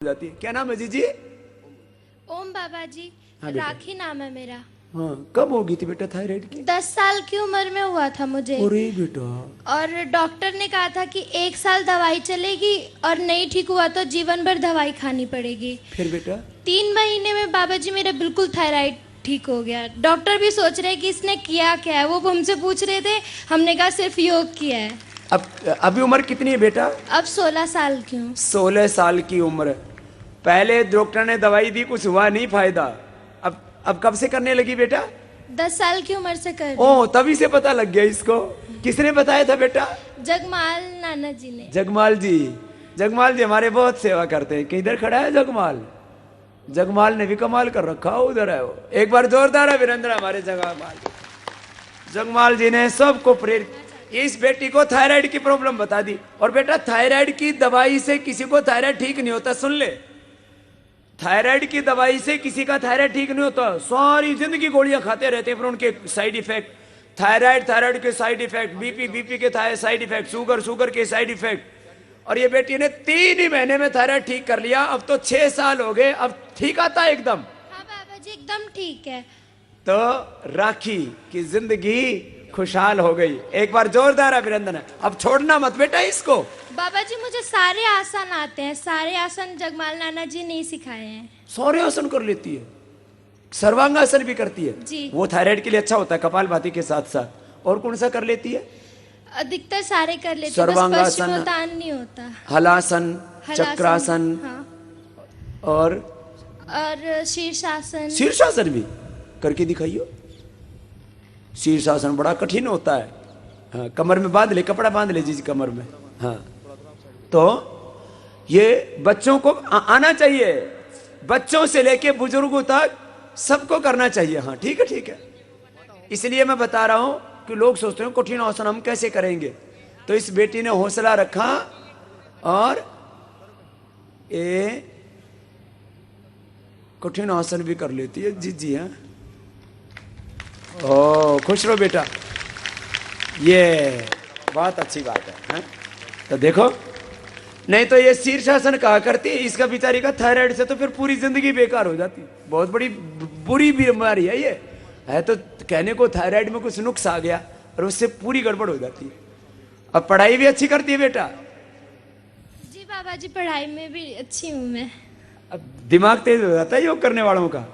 जाती है। क्या नाम है जी? ओम बाबा जी। हाँ बेटा। राखी नाम है मेरा। हाँ, कब होगी थी बेटा थायराइड की? 10 साल की उम्र में हुआ था मुझे। अरे बेटा, और डॉक्टर ने कहा था कि 1 साल दवाई चलेगी और नहीं ठीक हुआ तो जीवन भर दवाई खानी पड़ेगी। फिर बेटा? 3 महीने में बाबा जी मेरा बिल्कुल थायराइड ठीक हो गया। डॉक्टर भी सोच रहे कि इसने किया क्या है, वो हमसे पूछ रहे थे। हमने कहा सिर्फ योग किया है। अब अभी उम्र कितनी है बेटा? अब 16 साल की हूँ। 16 साल की उम्र। पहले डॉक्टर ने दवाई दी, कुछ हुआ नहीं फायदा। अब कब से करने लगी बेटा? 10 साल की उम्र से कर। ओह, तभी से पता लग गया इसको। किसने बताया था बेटा? जगमाल नाना जी ने। जगमाल जी। जगमाल जी हमारे बहुत सेवा करते हैं। किधर खड़ा है जगमाल? जगमाल ने भी कमाल कर रखा, उधर है वो। एक बार जोरदार अभिनंदन हमारे जगमाल। जगमाल जी ने सबको प्रेरित, इस बेटी को थायराइड की प्रॉब्लम बता दी। और बेटा थायराइड की दवाई से किसी को थायराइड ठीक नहीं होता, सुन ले। थायराइड की दवाई से किसी का थायराइड ठीक नहीं होता। सारी जिंदगी गोलियां खाते रहते हैं, फिर उनके साइड इफेक्ट, थायराइड के साइड इफेक्ट, बीपी के साइड इफेक्ट, शुगर के साइड इफेक्ट। और ये बेटी ने 3 ही महीने में थायराइड ठीक कर लिया। अब तो 6 साल हो गए, अब ठीक आता है एकदम। हाँ बाबा जी एकदम ठीक है। तो राखी की जिंदगी खुशहाल हो गई। एक बार जोरदार अभिनंदन है। अब छोड़ना मत बेटा इसको। बाबा जी मुझे सारे आसन आते हैं। सारे आसन जगमाल नाना जी ने सिखाए हैं। सारे आसन कर लेती है, सर्वांगासन भी करती है जी। वो थायराइड के लिए अच्छा होता है, कपालभाति के साथ साथ। और कौन सा कर लेती है? अधिकतर सारे कर लेते हैं, बस सर्वांगासन, पश्चिमोत्तान नहीं होता। हलासन, हलासन, चक्रासन, हाँ। और शीर्षासन। शीर्षासन भी करके दिखाइयो। शीर्षासन बड़ा कठिन होता है। हाँ, कमर में बांध ले, कपड़ा बांध ले जी कमर में। हाँ, तो ये बच्चों को आना चाहिए। बच्चों से लेके बुजुर्गों तक सबको करना चाहिए। हाँ ठीक है, ठीक है। इसलिए मैं बता रहा हूं कि लोग सोचते हैं कठिन आसन हम कैसे करेंगे। तो इस बेटी ने हौसला रखा और ये कठिन आसन भी कर लेती है। जी जी। हाँ, ओ खुश रहो बेटा, ये बहुत अच्छी बात है। हाँ? तो देखो, नहीं तो ये शीर्षासन कहा करती है, इसका बेचारी का थायराइड से तो फिर पूरी जिंदगी बेकार हो जाती। बहुत बड़ी बुरी बीमारी है ये। है तो कहने को थायराइड में कुछ नुक्स आ गया और उससे पूरी गड़बड़ हो जाती है। अब पढ़ाई भी अच्छी करती है बेटा? जी बाबा जी पढ़ाई में भी अच्छी हूँ मैं। अब दिमाग तेज हो जाता है योग करने वालों का।